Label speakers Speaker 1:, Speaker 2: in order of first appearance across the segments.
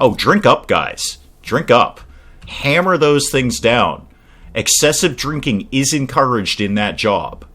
Speaker 1: Oh, drink up, guys. Drink up. Hammer those things down. Excessive drinking is encouraged in that job.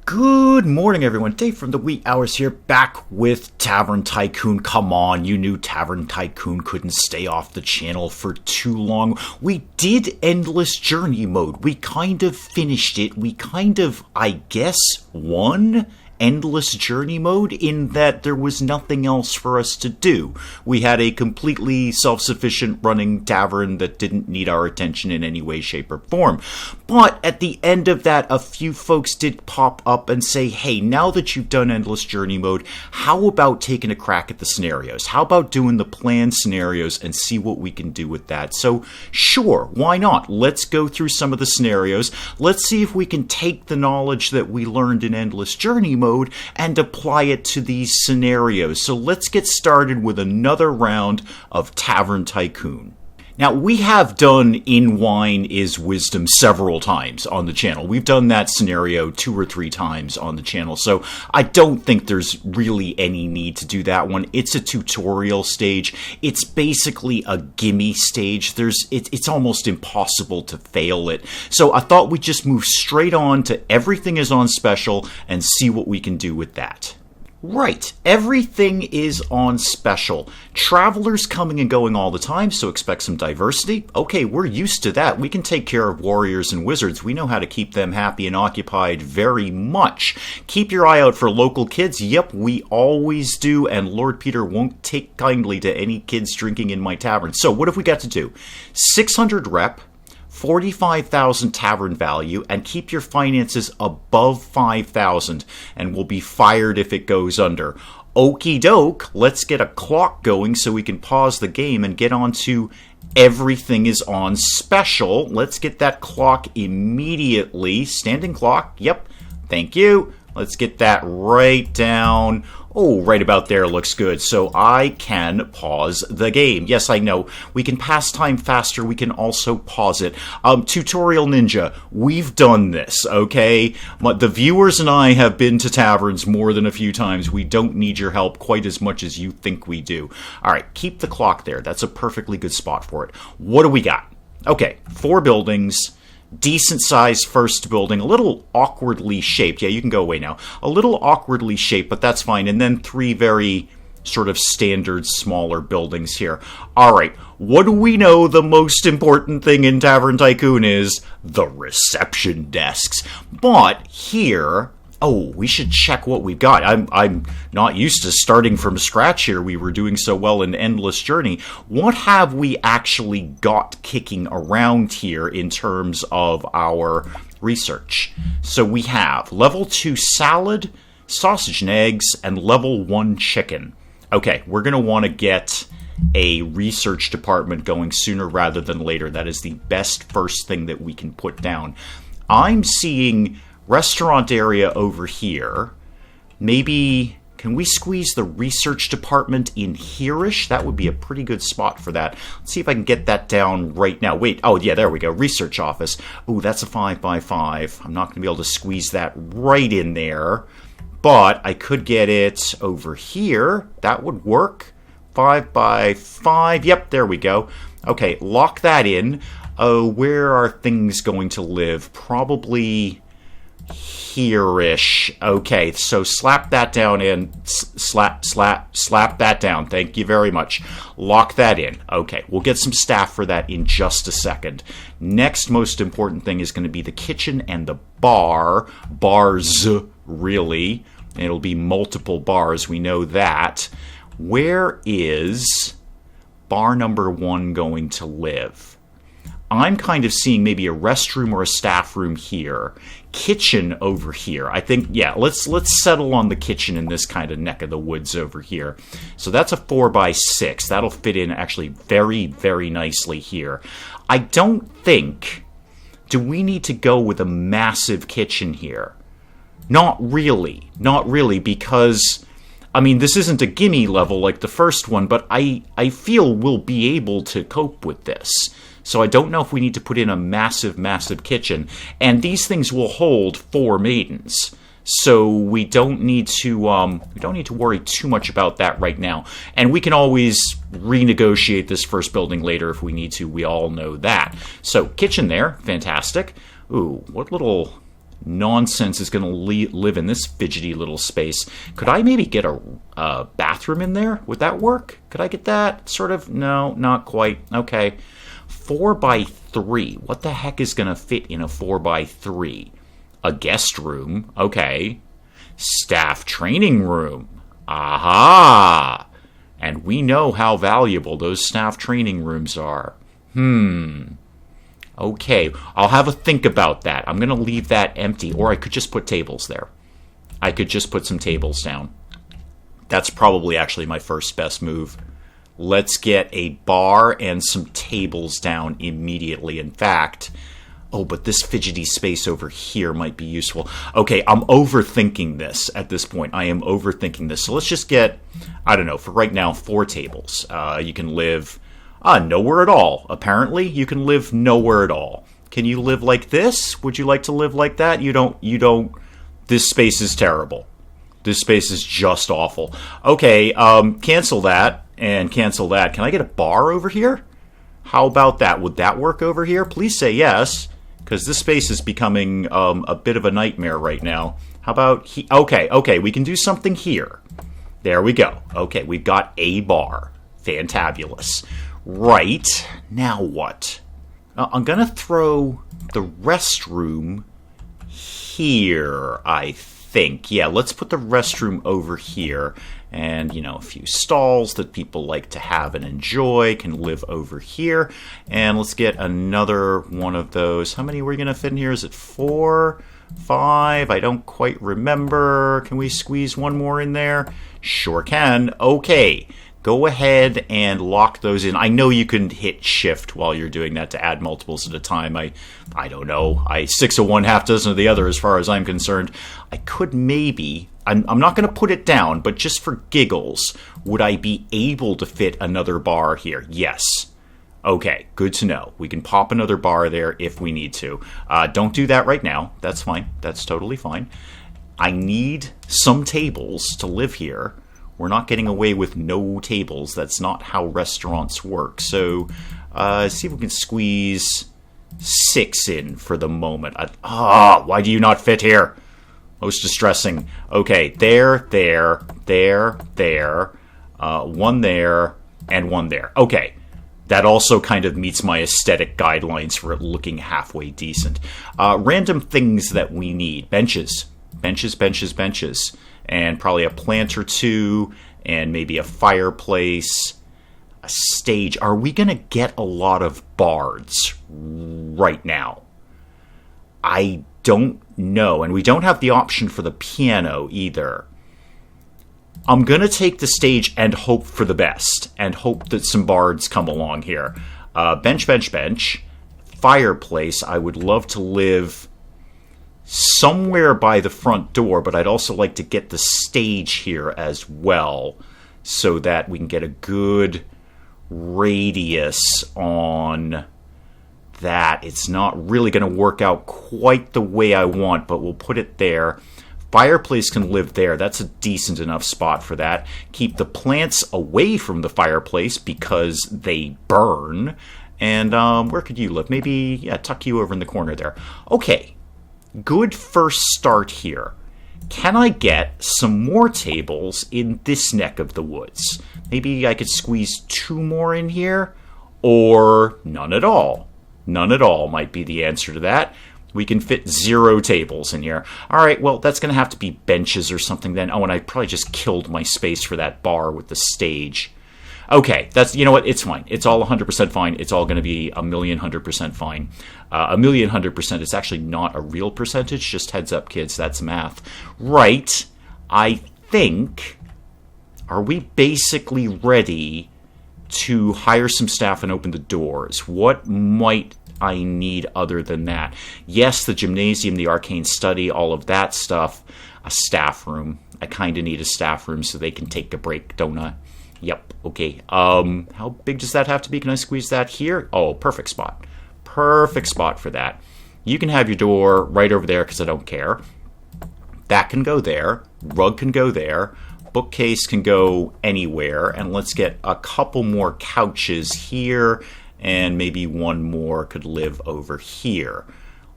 Speaker 1: Good morning, everyone. Dave from the wee hours here, back with Tavern Tycoon. Come on, you knew Tavern Tycoon couldn't stay off the channel for too long. We did Endless Journey mode. We kind of finished it. We kind of, I guess, won Endless Journey mode in that there was nothing else for us to do. We had a completely self-sufficient running tavern that didn't need our attention in any way, shape, or form. But at the end of that, a few folks did pop up and say, hey, now that you've done Endless Journey mode, how about taking a crack at the scenarios? How about doing the planned scenarios and see what we can do with that? So sure, why not? Let's go through some of the scenarios. Let's see if we can take the knowledge that we learned in Endless Journey mode and apply it to these scenarios. So let's get started with another round of Tavern Tycoon. Now, we have done In Wine is Wisdom several times on the channel. We've done that scenario 2 or 3 times on the channel, so I don't think there's really any need to do that one. It's a tutorial stage. It's basically a gimme stage. It's almost impossible to fail it. So I thought we'd just move straight on to Everything is on Special and see what we can do with that. Right, everything is on special. Travelers coming and going all the time, so expect some diversity. Okay, we're used to that. We can take care of warriors and wizards. We know how to keep them happy and occupied very much. Keep your eye out for local kids. Yep, we always do, and Lord Peter won't take kindly to any kids drinking in my tavern. So what have we got to do? 600 rep. 45,000 tavern value, and keep your finances above 5,000, and we'll be fired if it goes under. Okie doke, let's get a clock going so we can pause the game and get on to Everything is on Special. Let's get that clock immediately. Standing clock, yep, thank you. Let's get that right down. Oh, right about there looks good. So I can pause the game. Yes, I know. We can pass time faster. We can also pause it. Tutorial Ninja, we've done this, okay? The viewers and I have been to taverns more than a few times. We don't need your help quite as much as you think we do. All right, keep the clock there. That's a perfectly good spot for it. What do we got? Okay, 4 buildings. Decent-sized first building, a little awkwardly shaped. Yeah, you can go away now. A little awkwardly shaped, but that's fine. And then 3 very sort of standard smaller buildings here. All right, what do we know the most important thing in Tavern Tycoon is? The reception desks. But here... oh, we should check what we've got. I'm not used to starting from scratch here. We were doing so well in Endless Journey. What have we actually got kicking around here in terms of our research? So we have level 2 salad, sausage and eggs, and level 1 chicken. Okay, we're going to want to get a research department going sooner rather than later. That is the best first thing that we can put down. I'm seeing restaurant area over here. Maybe, can we squeeze the research department in here-ish? That would be a pretty good spot for that. Let's see if I can get that down right now. Wait, oh yeah, there we go. Research office. Oh, that's a 5x5. I'm not going to be able to squeeze that right in there. But I could get it over here. That would work. 5x5. Yep, there we go. Okay, lock that in. Oh, where are things going to live? Probably here-ish. Okay, so slap that down in. Slap that down. Thank you very much. Lock that in. Okay, we'll get some staff for that in just a second. Next most important thing is going to be the kitchen and the bar. Bars, really. It'll be multiple bars. We know that. Where is bar number 1 going to live? I'm kind of seeing maybe a restroom or a staff room here. Kitchen over here. I think, yeah, let's settle on the kitchen in this kind of neck of the woods over here. So that's a 4x6. That'll fit in actually very, very nicely here. I don't think... do we need to go with a massive kitchen here? Not really. Not really, because... I mean, this isn't a gimme level like the first one, but I feel we'll be able to cope with this. So I don't know if we need to put in a massive, massive kitchen. And these things will hold 4 maidens. So we don't need to worry too much about that right now. And we can always renegotiate this first building later if we need to. We all know that. So kitchen there, fantastic. Ooh, what little nonsense is going to live in this fidgety little space? Could I maybe get a bathroom in there? Would that work? Could I get that? Sort of? No, not quite. Okay. 4x3. What the heck is going to fit in a 4x3? A guest room. Okay. Staff training room. Aha! And we know how valuable those staff training rooms are. Okay, I'll have a think about that. I'm going to leave that empty, or I could just put tables there. I could just put some tables down. That's probably actually my first best move. Let's get a bar and some tables down immediately. In fact, but this fidgety space over here might be useful. Okay, I'm overthinking this at this point. I am overthinking this. So let's just get, I don't know, for right now, 4 tables. You can live nowhere at all. Apparently, you can live nowhere at all. Can you live like this? Would you like to live like that? You don't. This space is terrible. This space is just awful. Okay, cancel that and cancel that. Can I get a bar over here? How about that? Would that work over here? Please say yes, because this space is becoming a bit of a nightmare right now. How about okay, we can do something here. There we go. Okay, we've got a bar. Fantabulous. Right, now what? I'm going to throw the restroom here, I think. Yeah, let's put the restroom over here. And, a few stalls that people like to have and enjoy can live over here. And let's get another one of those. How many are we going to fit in here? Is it 4, 5? I don't quite remember. Can we squeeze one more in there? Sure can. Okay. Go ahead and lock those in. I know you can hit shift while you're doing that to add multiples at a time. I don't know. 6 of one, half dozen of the other as far as I'm concerned. I could maybe, I'm not going to put it down, but just for giggles, would I be able to fit another bar here? Yes. Okay, good to know. We can pop another bar there if we need to. Don't do that right now. That's fine. That's totally fine. I need some tables to live here. We're not getting away with no tables. That's not how restaurants work. So, see if we can squeeze 6 in for the moment. Why do you not fit here? Most distressing. Okay, there, one there, and one there. Okay, that also kind of meets my aesthetic guidelines for it looking halfway decent. Random things that we need. Benches. And probably a plant or two, and maybe a fireplace, a stage. Are we going to get a lot of bards right now? I don't know, and we don't have the option for the piano either. I'm going to take the stage and hope for the best, and hope that some bards come along here. Bench. Fireplace, I would love to live somewhere by the front door, but I'd also like to get the stage here as well so that we can get a good radius on that. It's not really going to work out quite the way I want, but we'll put it there. Fireplace can live there. That's a decent enough spot for that. Keep the plants away from the fireplace because they burn. And where could you live? Maybe, tuck you over in the corner there. Okay. Good first start here. Can I get some more tables in this neck of the woods? Maybe I could squeeze 2 more in here, or none at all. None at all might be the answer to that. We can fit 0 tables in here. All right, well, that's going to have to be benches or something then. Oh, and I probably just killed my space for that bar with the stage. Okay, you know what? It's fine. It's all 100% fine. It's all going to be 1,100% fine. 1,100% is actually not a real percentage. Just heads up, kids. That's math. Right. I think, are we basically ready to hire some staff and open the doors? What might I need other than that? Yes, the gymnasium, the arcane study, all of that stuff. A staff room. I kind of need a staff room so they can take a break, don't I? Yep, okay. How big does that have to be? Can I squeeze that here? Oh, perfect spot. Perfect spot for that. You can have your door right over there because I don't care. That can go there. Rug can go there. Bookcase can go anywhere. And let's get a couple more couches here, and maybe one more could live over here.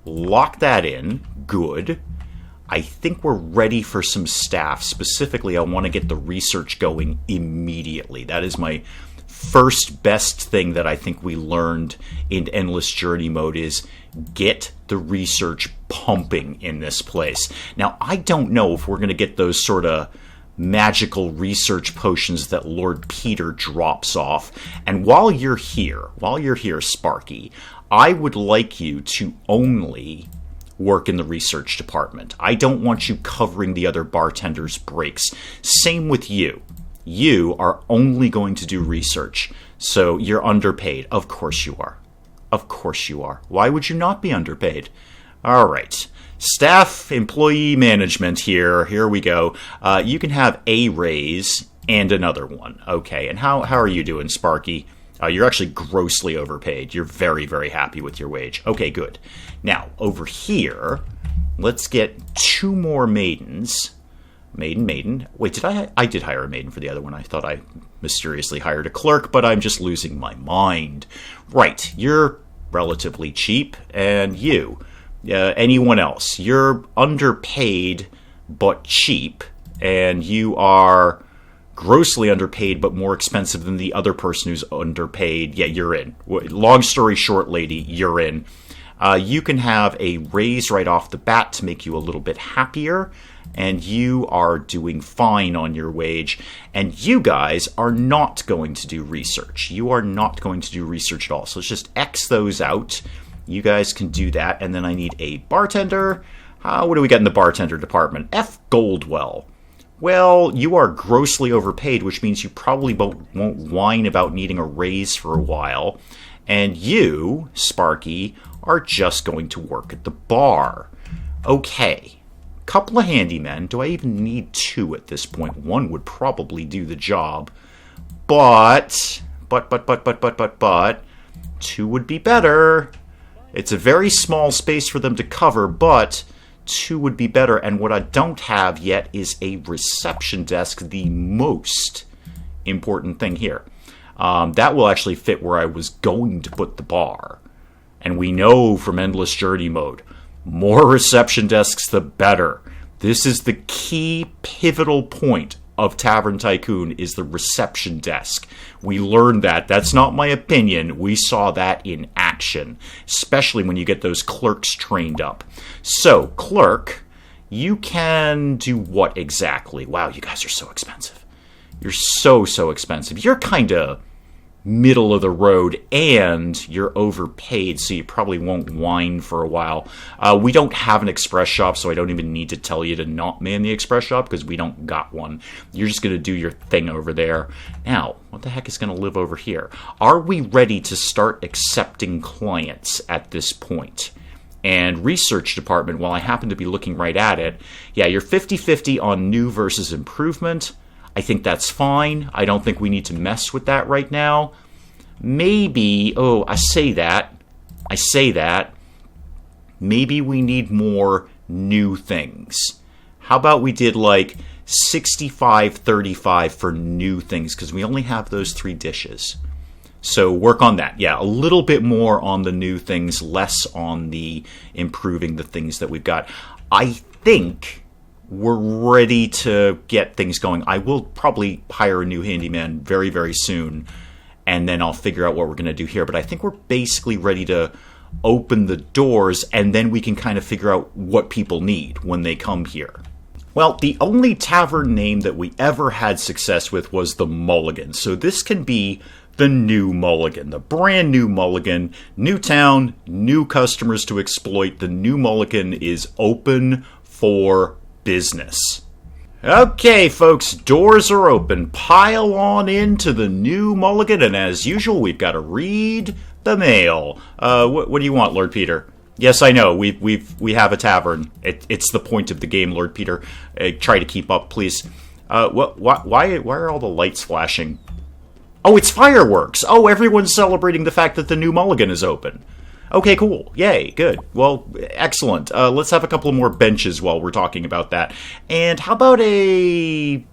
Speaker 1: Lock that in. Good. I think we're ready for some staff. Specifically, I want to get the research going immediately. That is my first best thing that I think we learned in Endless Journey mode is get the research pumping in this place. Now, I don't know if we're going to get those sort of magical research potions that Lord Peter drops off. And while you're here, Sparky, I would like you to only work in the research department. I don't want you covering the other bartenders' breaks. Same with you. You are only going to do research, so you're underpaid. Of course you are. Of course you are. Why would you not be underpaid? All right. Staff employee management here. Here we go. You can have a raise and another one. Okay, and how are you doing, Sparky? You're actually grossly overpaid. You're very, very happy with your wage. Okay, good. Now, over here, let's get 2 more maidens. Maiden. Wait, I did hire a maiden for the other one. I thought I mysteriously hired a clerk, but I'm just losing my mind. Right, you're relatively cheap, and you. Anyone else? You're underpaid, but cheap, and you are grossly underpaid, but more expensive than the other person who's underpaid. Yeah, you're in. Long story short, lady, you're in. You can have a raise right off the bat to make you a little bit happier, and you are doing fine on your wage, and you guys are not going to do research. You are not going to do research at all. So let's just X those out. You guys can do that, and then I need a bartender. What do we got in the bartender department? F. Goldwell. Well, you are grossly overpaid, which means you probably won't whine about needing a raise for a while. And you, Sparky, are just going to work at the bar. Okay. Couple of handymen. Do I even need 2 at this point? 1 would probably do the job. But 2 would be better. It's a very small space for them to cover, but 2 would be better. And what I don't have yet is a reception desk, the most important thing here. That will actually fit where I was going to put the bar. And we know from Endless Journey mode, more reception desks, the better. This is the key pivotal point of Tavern Tycoon is the reception desk. We learned that. That's not my opinion. We saw that in action, especially when you get those clerks trained up. So, clerk, you can do what exactly? Wow, you guys are so expensive. You're so expensive. You're kind of middle of the road, and you're overpaid, so you probably won't whine for a while. We don't have an express shop, so I don't even need to tell you to not man the express shop, because we don't got one. You're just going to do your thing over there. Now, what the heck is going to live over here? Are we ready to start accepting clients at this point? And research department, while I happen to be looking right at it, yeah, you're 50-50 on new versus improvement. I think that's fine. I don't think we need to mess with that right now. Maybe, I say that. Maybe we need more new things. How about we did like 65-35 for new things, because we only have those 3 dishes. So work on that. Yeah, a little bit more on the new things, less on the improving the things that we've got. I think we're ready to get things going. I will probably hire a new handyman very, very soon, and then I'll figure out what we're going to do here. But I think we're basically ready to open the doors, and then we can kind of figure out what people need when they come here. Well, the only tavern name that we ever had success with was the Mulligan. So this can be the new Mulligan, the brand new Mulligan. New town, new customers to exploit. The new Mulligan is open for business. Okay, folks, doors are open. Pile on into the new Mulligan, and as usual, we've got to read the mail. What do you want, Lord Peter? Yes, I know. We have a tavern. It's the point of the game, Lord Peter. Try to keep up, please. Why are all the lights flashing? Oh, it's fireworks. Oh, everyone's celebrating the fact that the new Mulligan is open. Okay, cool. Yay, good. Well, excellent. Let's have a couple more benches while we're talking about that. And how about a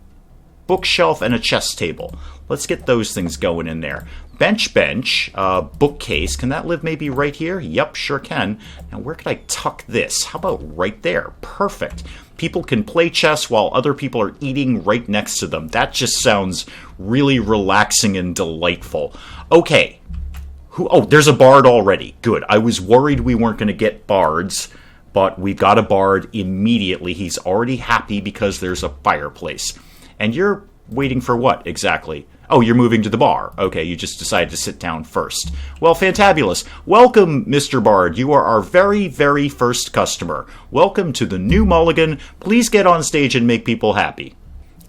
Speaker 1: bookshelf and a chess table? Let's get those things going in there. Bench, bookcase. Can that live maybe right here? Yep, sure can. Now, where could I tuck this? How about right there? Perfect. People can play chess while other people are eating right next to them. That just sounds really relaxing and delightful. Okay. Oh, there's a bard already. Good. I was worried we weren't going to get bards, but we got a bard immediately. He's already happy because there's a fireplace. And you're waiting for what exactly? Oh, you're moving to the bar. Okay, you just decided to sit down first. Well, fantabulous. Welcome, Mr. Bard. You are our very, very first customer. Welcome to the New Mulligan. Please get on stage and make people happy.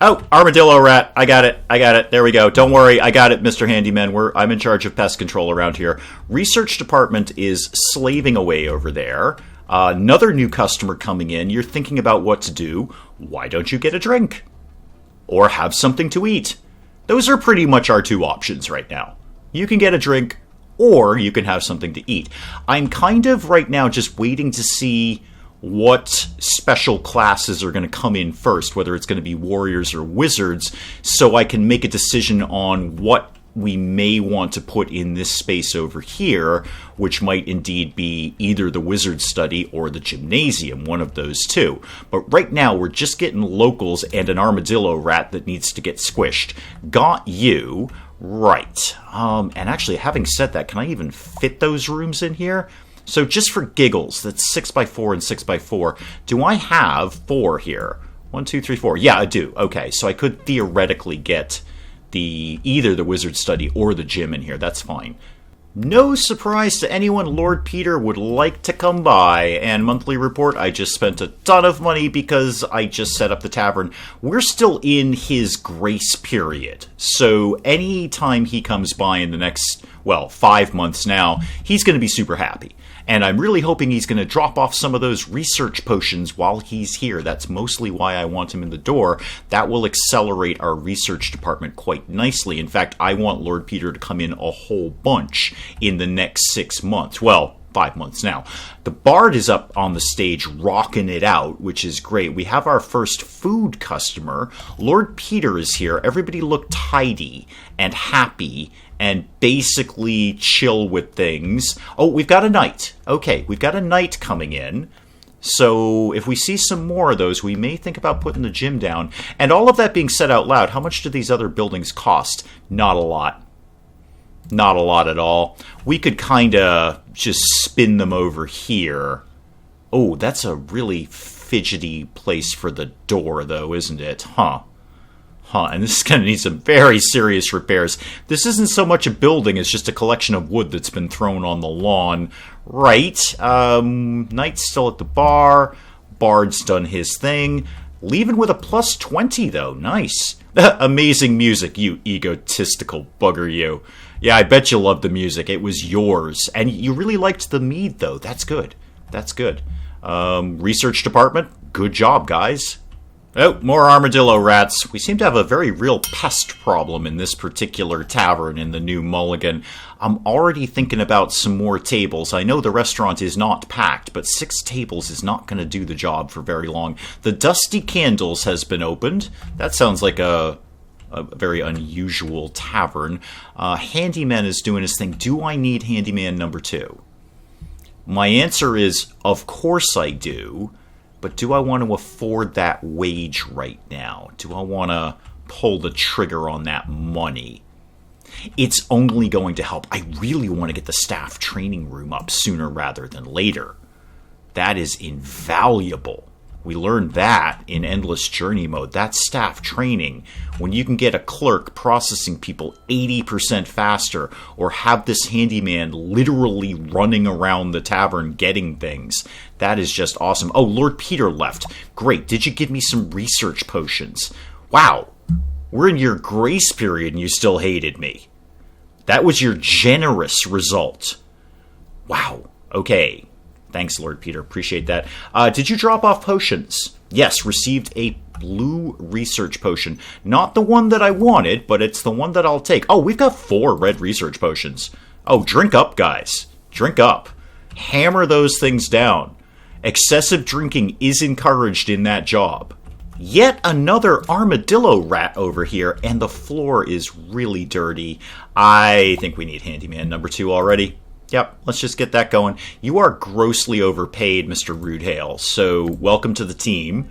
Speaker 1: Oh, armadillo rat. I got it. There we go. Don't worry. I got it, Mr. Handyman. I'm in charge of pest control around here. Research department is slaving away over there. Another new customer coming in. You're thinking about what to do. Why don't you get a drink? Or have something to eat? Those are pretty much our two options right now. You can get a drink, or you can have something to eat. I'm kind of right now just waiting to see what special classes are going to come in first, whether it's going to be warriors or wizards, so I can make a decision on what we may want to put in this space over here, which might indeed be either the wizard study or the gymnasium, one of those two. But right now, we're just getting locals and an armadillo rat that needs to get squished. Got you. Right. And actually, having said that, can I even fit those rooms in here? So just for giggles, that's 6x4 and 6x4. Do I have 4 here? 1, 2, 3, 4. Yeah, I do. Okay, so I could theoretically get either the wizard study or the gym in here. That's fine. No surprise to anyone, Lord Peter would like to come by. And monthly report, I just spent a ton of money because I just set up the tavern. We're still in his grace period. So any time he comes by in the next, 5 months now, he's going to be super happy. And I'm really hoping he's going to drop off some of those research potions while he's here. That's mostly why I want him in the door. That will accelerate our research department quite nicely. In fact, I want Lord Peter to come in a whole bunch in the next 6 months. 5 months now. The Bard is up on the stage rocking it out, which is great. We have our first food customer. Lord Peter is here. Everybody look tidy and happy and basically chill with things. Oh, we've got a knight. Okay, we've got a knight coming in. So if we see some more of those, we may think about putting the gym down. And all of that being said out loud, how much do these other buildings cost? Not a lot. Not a lot at all. We could kind of just spin them over here. Oh, that's a really fidgety place for the door, though, isn't it? And this is going to need some very serious repairs. This isn't so much a building as just a collection of wood that's been thrown on the lawn. Right. Knight's still at the bar. Bard's done his thing. Leaving with a plus 20, though. Nice. Amazing music, you egotistical bugger, you. Yeah, I bet you loved the music. It was yours. And you really liked the mead, though. That's good. That's good. Research department, good job, guys. Oh, more armadillo rats. We seem to have a very real pest problem in this particular tavern in the New Mulligan. I'm already thinking about some more tables. I know the restaurant is not packed, but 6 tables is not going to do the job for very long. The Dusty Candles has been opened. That sounds like a very unusual tavern. Handyman is doing his thing. Do I need Handyman number 2? My answer is, of course I do. But do I want to afford that wage right now? Do I want to pull the trigger on that money? It's only going to help. I really want to get the staff training room up sooner rather than later. That is invaluable. We learned that in Endless Journey mode. That's staff training. When you can get a clerk processing people 80% faster, or have this handyman literally running around the tavern getting things, that is just awesome. Oh, Lord Peter left. Great. Did you give me some research potions? Wow. We're in your grace period and you still hated me. That was your generous result. Wow. Okay. Thanks, Lord Peter. Appreciate that. Did you drop off potions? Yes, received a blue research potion. Not the one that I wanted, but it's the one that I'll take. Oh, we've got 4 red research potions. Oh, drink up, guys. Drink up. Hammer those things down. Excessive drinking is encouraged in that job. Yet another armadillo rat over here, and the floor is really dirty. I think we need handyman number 2 already. Yep, let's just get that going. You are grossly overpaid, Mr. Rudehale, so welcome to the team.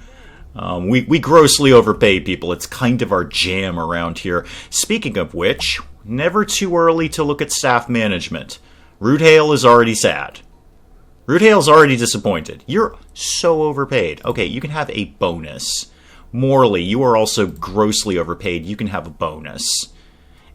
Speaker 1: We grossly overpay people. It's kind of our jam around here. Speaking of which, never too early to look at staff management. Rudehale is already sad. Rudehale's already disappointed. You're so overpaid. Okay, you can have a bonus. Morley, you are also grossly overpaid. You can have a bonus.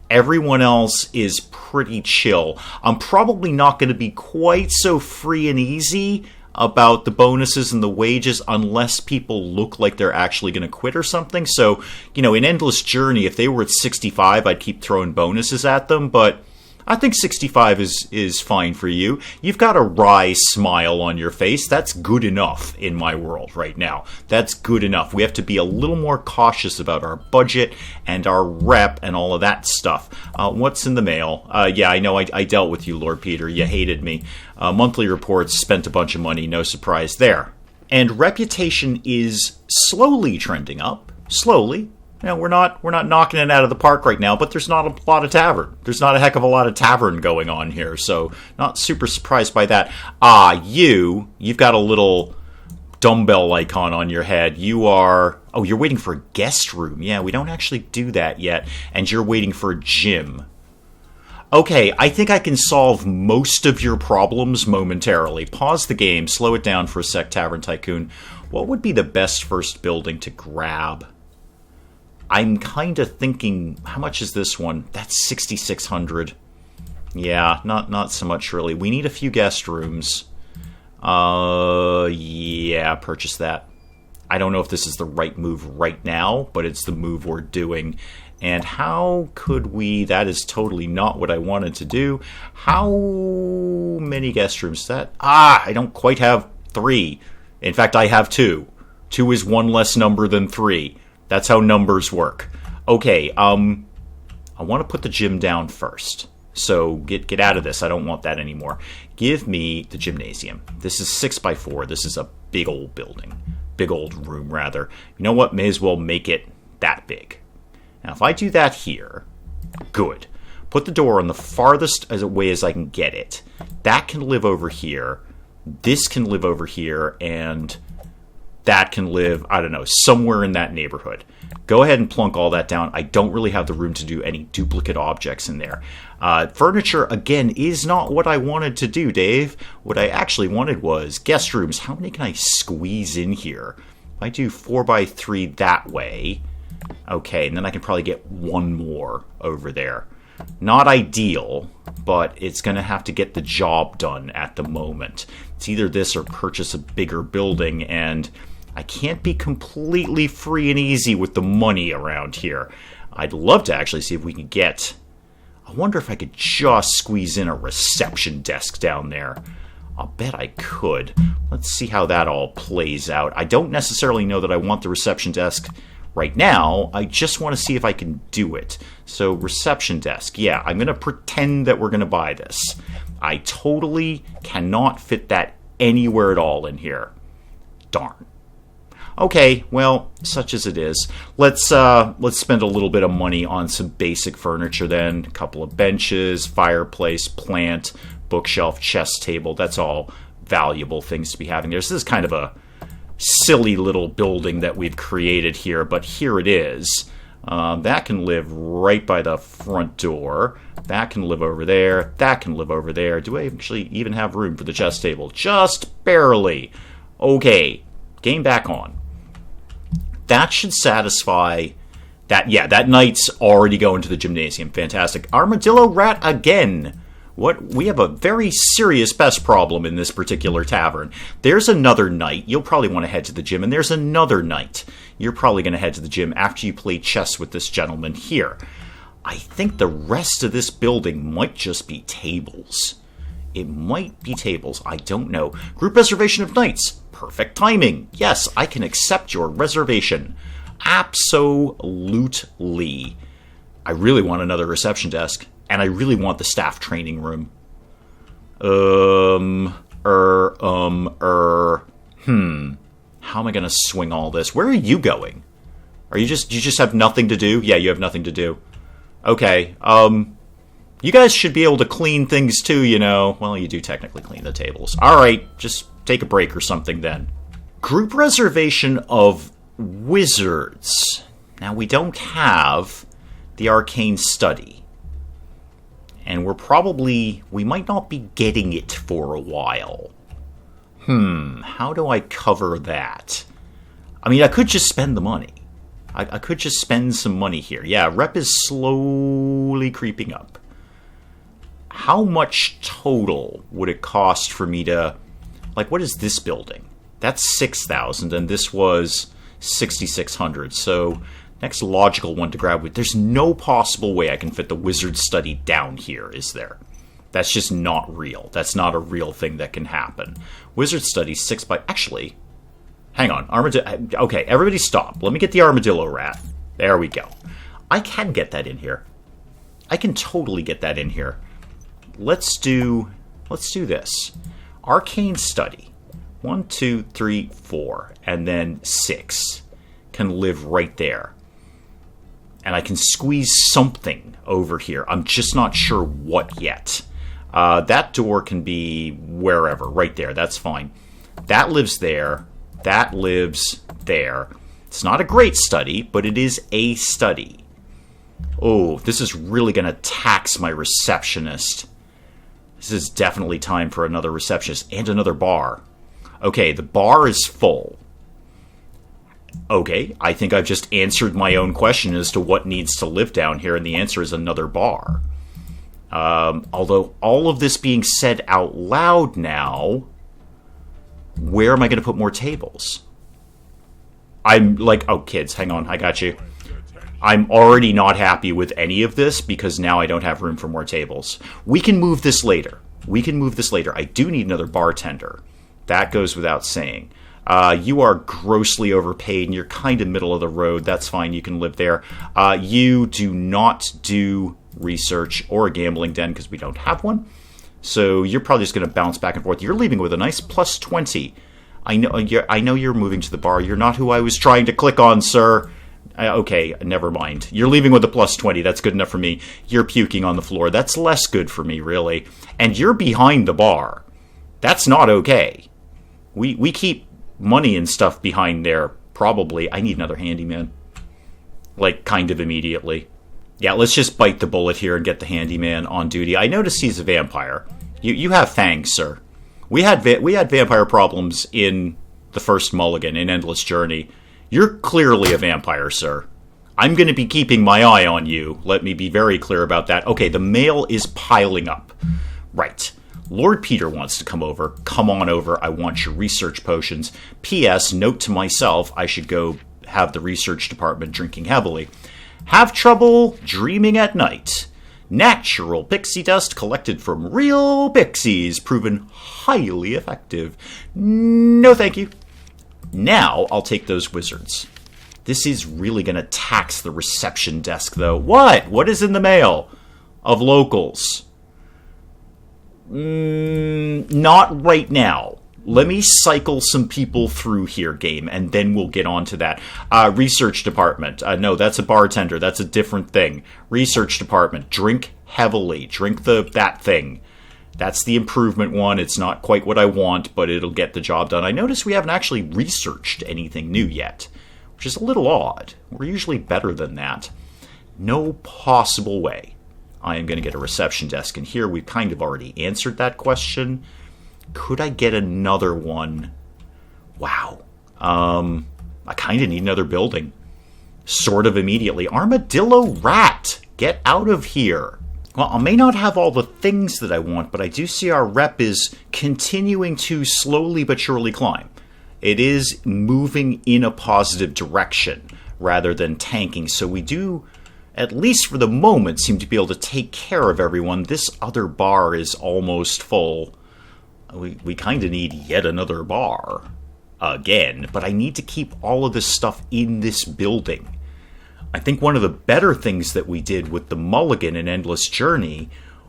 Speaker 1: Everyone else is pretty chill. I'm probably not going to be quite so free and easy about the bonuses and the wages unless people look like they're actually going to quit or something. So, in Endless Journey, if they were at 65, I'd keep throwing bonuses at them, but I think 65 is fine for you. You've got a wry smile on your face. That's good enough in my world right now. That's good enough. We have to be a little more cautious about our budget and our rep and all of that stuff. What's in the mail? Yeah, I know I dealt with you, Lord Peter. You hated me. Monthly reports, spent a bunch of money. No surprise there. And reputation is slowly trending up. Slowly. We're not knocking it out of the park right now, but there's not a lot of tavern. There's not a heck of a lot of tavern going on here, so not super surprised by that. You've got a little dumbbell icon on your head. You're waiting for a guest room. Yeah, we don't actually do that yet, and you're waiting for a gym. Okay, I think I can solve most of your problems momentarily. Pause the game, slow it down for a sec, Tavern Tycoon. What would be the best first building to grab? I'm kind of thinking, how much is this one? That's 6,600. Yeah, not so much really. We need a few guest rooms. Yeah, purchase that. I don't know if this is the right move right now, but it's the move we're doing. And how could we... That is totally not what I wanted to do. How many guest rooms is that? I don't quite have 3. In fact, I have 2. 2 is one less number than 3. That's how numbers work. Okay, I want to put the gym down first. So get out of this. I don't want that anymore. Give me the gymnasium. This is 6x4. This is a big old building. Big old room, rather. You know what? May as well make it that big. Now, if I do that here, good. Put the door on the farthest away as I can get it. That can live over here. This can live over here, and that can live, I don't know, somewhere in that neighborhood. Go ahead and plunk all that down. I don't really have the room to do any duplicate objects in there. Furniture, again, is not what I wanted to do, Dave. What I actually wanted was guest rooms. How many can I squeeze in here? If I do 4x3 that way, okay, and then I can probably get one more over there. Not ideal, but it's going to have to get the job done at the moment. It's either this or purchase a bigger building, and I can't be completely free and easy with the money around here. I'd love to actually see if we can get... I wonder if I could just squeeze in a reception desk down there. I'll bet I could. Let's see how that all plays out. I don't necessarily know that I want the reception desk right now. I just want to see if I can do it. So, reception desk. Yeah, I'm going to pretend that we're going to buy this. I totally cannot fit that anywhere at all in here. Darn. Okay, well, such as it is. Let's spend a little bit of money on some basic furniture then. A couple of benches, fireplace, plant, bookshelf, chest table. That's all valuable things to be having there. So this is kind of a silly little building that we've created here, but here it is. That can live right by the front door. That can live over there. That can live over there. Do I actually even have room for the chest table? Just barely. Okay, game back on. That should satisfy that. Yeah, that knight's already going to the gymnasium. Fantastic. Armadillo rat again. What? We have a very serious pest problem in this particular tavern. There's another knight. You'll probably want to head to the gym, and there's another knight. You're probably going to head to the gym after you play chess with this gentleman here. I think the rest of this building might just be tables. It might be tables. I don't know. Group reservation of knights. Perfect timing. Yes, I can accept your reservation. Absolutely. I really want another reception desk, and I really want the staff training room. How am I going to swing all this? Where are you going? You just have nothing to do? Yeah, you have nothing to do. Okay, you guys should be able to clean things too, you know. Well, you do technically clean the tables. Alright, just take a break or something then. Group reservation of wizards. Now, we don't have the arcane study. And we might not be getting it for a while. How do I cover that? I mean, I could just spend the money. I could just spend some money here. Yeah, rep is slowly creeping up. How much total would it cost for me to... Like, what is this building? That's 6,000, and this was 6,600. So, next logical one to grab with... There's no possible way I can fit the wizard study down here, is there? That's just not real. That's not a real thing that can happen. Wizard study 6 by... Actually... Hang on, armadillo... Okay, everybody stop. Let me get the armadillo rat. There we go. I can get that in here. I can totally get that in here. Let's do this. Arcane study. 1, 2, 3, 4. And then 6. Can live right there. And I can squeeze something over here. I'm just not sure what yet. That door can be wherever. Right there. That's fine. That lives there. That lives there. It's not a great study, but it is a study. Oh, this is really going to tax my receptionist. This is definitely time for another receptionist and another bar. Okay, the bar is full. Okay, I think I've just answered my own question as to what needs to live down here, and the answer is another bar. Although, all of this being said out loud now... Where am I going to put more tables? I'm like, oh, kids, hang on, I got you. I'm already not happy with any of this because now I don't have room for more tables. We can move this later. I do need another bartender. That goes without saying. You are grossly overpaid and you're kind of middle of the road. That's fine, you can live there. You do not do research or a gambling den because we don't have one. So you're probably just going to bounce back and forth. You're leaving with a nice plus 20. I know you're moving to the bar. You're not who I was trying to click on, sir. Okay, never mind. You're leaving with a plus 20. That's good enough for me. You're puking on the floor. That's less good for me, really. And you're behind the bar. That's not okay. We keep money and stuff behind there, probably. I need another handyman. Like, kind of immediately. Yeah, let's just bite the bullet here and get the handyman on duty. I noticed he's a vampire. You have fangs, sir. We had vampire problems in the first Mulligan, in Endless Journey. You're clearly a vampire, sir. I'm going to be keeping my eye on you. Let me be very clear about that. Okay, the mail is piling up. Right. Lord Peter wants to come over. Come on over. I want your research potions. P.S. Note to myself, I should go have the research department drinking heavily. Have trouble dreaming at night. Natural pixie dust collected from real pixies, proven highly effective. No thank you. Now I'll take those wizards. This is really going to tax the reception desk, though. What? What is in the mail? Of locals. Not right now. Let me cycle some people through here, game, and then we'll get on to that. Research department. No, that's a bartender. That's a different thing. Research department. Drink heavily. Drink that thing. That's the improvement one. It's not quite what I want, but it'll get the job done. I notice we haven't actually researched anything new yet, which is a little odd. We're usually better than that. No possible way I am going to get a reception desk in here. We've kind of already answered that question. Could I get another one? Wow. I kind of need another building. Sort of immediately. Armadillo rat! Get out of here. Well, I may not have all the things that I want, but I do see our rep is continuing to slowly but surely climb. It is moving in a positive direction rather than tanking, so we do, at least for the moment, seem to be able to take care of everyone. This other bar is almost full. We kind of need yet another bar. Again. But I need to keep all of this stuff in this building. I think one of the better things that we did with the Mulligan in Endless Journey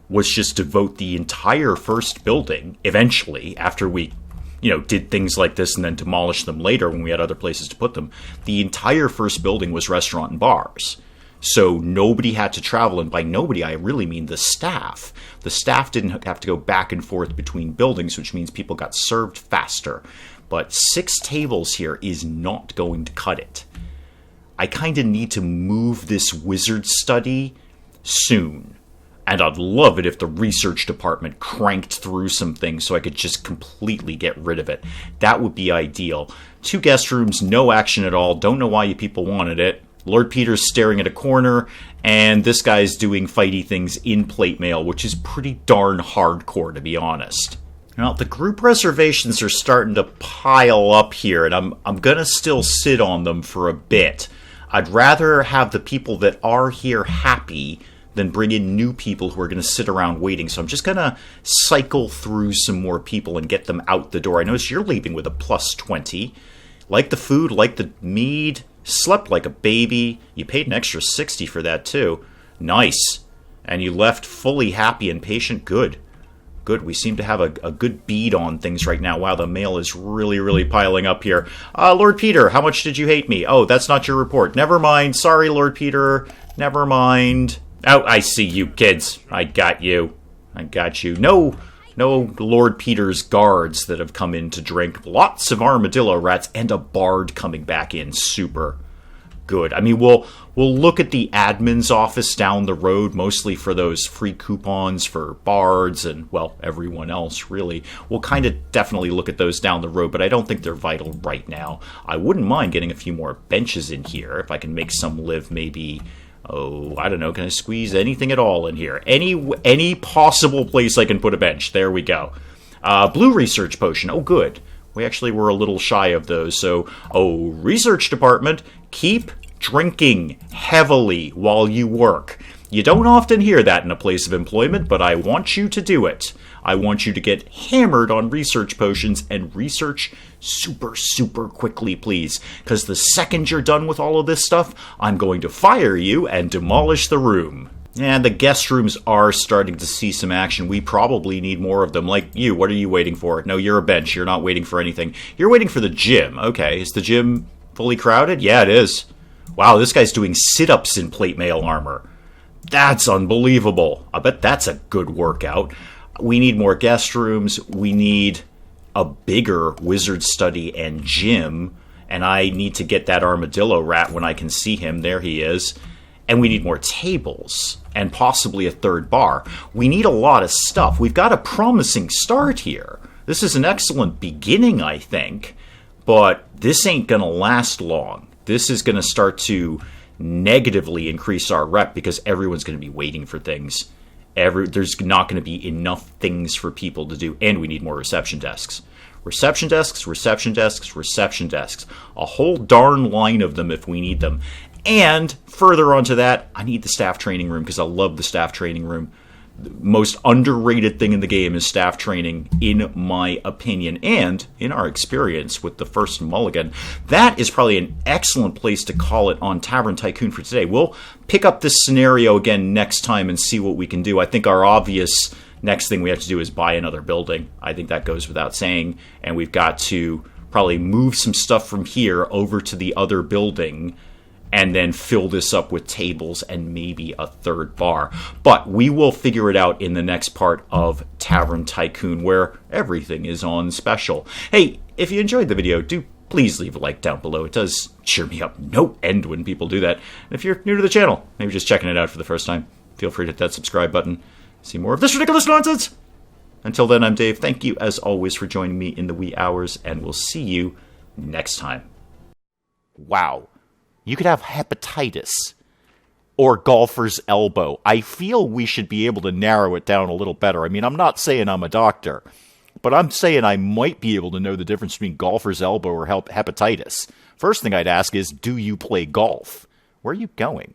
Speaker 1: was just devote the entire first building, eventually, after we, did things like this and then demolish them later when we had other places to put them. The entire first building was restaurant and bars. So nobody had to travel, and by nobody, I really mean the staff. The staff didn't have to go back and forth between buildings, which means people got served faster. But 6 tables here is not going to cut it. I kind of need to move this wizard study soon. And I'd love it if the research department cranked through some things so I could just completely get rid of it. That would be ideal. 2 guest rooms, no action at all. Don't know why you people wanted it. Lord Peter's staring at a corner, and this guy's doing fighty things in plate mail, which is pretty darn hardcore, to be honest. Now, the group reservations are starting to pile up here, and I'm going to still sit on them for a bit. I'd rather have the people that are here happy than bring in new people who are going to sit around waiting. So I'm just going to cycle through some more people and get them out the door. I notice you're leaving with a +20. Like the food, like the mead. Slept like a baby. You paid an extra 60 for that, too. Nice. And you left fully happy and patient. Good. Good. We seem to have a good bead on things right now. Wow, the mail is really, really piling up here. Lord Peter, how much did you hate me? Oh, that's not your report. Never mind. Sorry, Lord Peter. Never mind. Oh, I see you, kids. I got you. I got you. No Lord Peter's guards that have come in to drink. Lots of armadillo rats and a bard coming back in. Super good. I mean, we'll look at the admin's office down the road, mostly for those free coupons for bards and, well, everyone else, really. We'll kind of definitely look at those down the road, but I don't think they're vital right now. I wouldn't mind getting a few more benches in here if I can make some live maybe... Oh, I don't know. Can I squeeze anything at all in here? Any possible place I can put a bench. There we go. Blue research potion. Oh, good. We actually were a little shy of those. So, research department, keep drinking heavily while you work. You don't often hear that in a place of employment, but I want you to do it. I want you to get hammered on research potions and research super, super quickly, please. Because the second you're done with all of this stuff, I'm going to fire you and demolish the room. And the guest rooms are starting to see some action. We probably need more of them. Like you, what are you waiting for? No, you're a bench. You're not waiting for anything. You're waiting for the gym. Okay, is the gym fully crowded? Yeah, it is. Wow, this guy's doing sit-ups in plate mail armor. That's unbelievable. I bet that's a good workout. We need more guest rooms. We need a bigger wizard study and gym. And I need to get that armadillo rat when I can see him. There he is. And we need more tables and possibly a 3rd bar. We need a lot of stuff. We've got a promising start here. This is an excellent beginning, I think. But this ain't going to last long. This is going to start to negatively increase our rep because everyone's going to be waiting for things. There's not going to be enough things for people to do, and we need more reception desks. Reception desks, reception desks, reception desks. A whole darn line of them if we need them. And further onto that, I need the staff training room because I love the staff training room. The most underrated thing in the game is staff training, in my opinion, and in our experience with the first mulligan. That is probably an excellent place to call it on Tavern Tycoon for today. We'll pick up this scenario again next time and see what we can do. I think our obvious next thing we have to do is buy another building. I think that goes without saying, and we've got to probably move some stuff from here over to the other building and then fill this up with tables and maybe a 3rd bar. But we will figure it out in the next part of Tavern Tycoon, where everything is on special. Hey, if you enjoyed the video, do please leave a like down below. It does cheer me up no end when people do that. And if you're new to the channel, maybe just checking it out for the first time, feel free to hit that subscribe button. See more of this ridiculous nonsense. Until then, I'm Dave. Thank you, as always, for joining me in the wee hours, and we'll see you next time. Wow. You could have hepatitis or golfer's elbow. I feel we should be able to narrow it down a little better. I mean, I'm not saying I'm a doctor, but I'm saying I might be able to know the difference between golfer's elbow or hepatitis. First thing I'd ask is, do you play golf? Where are you going?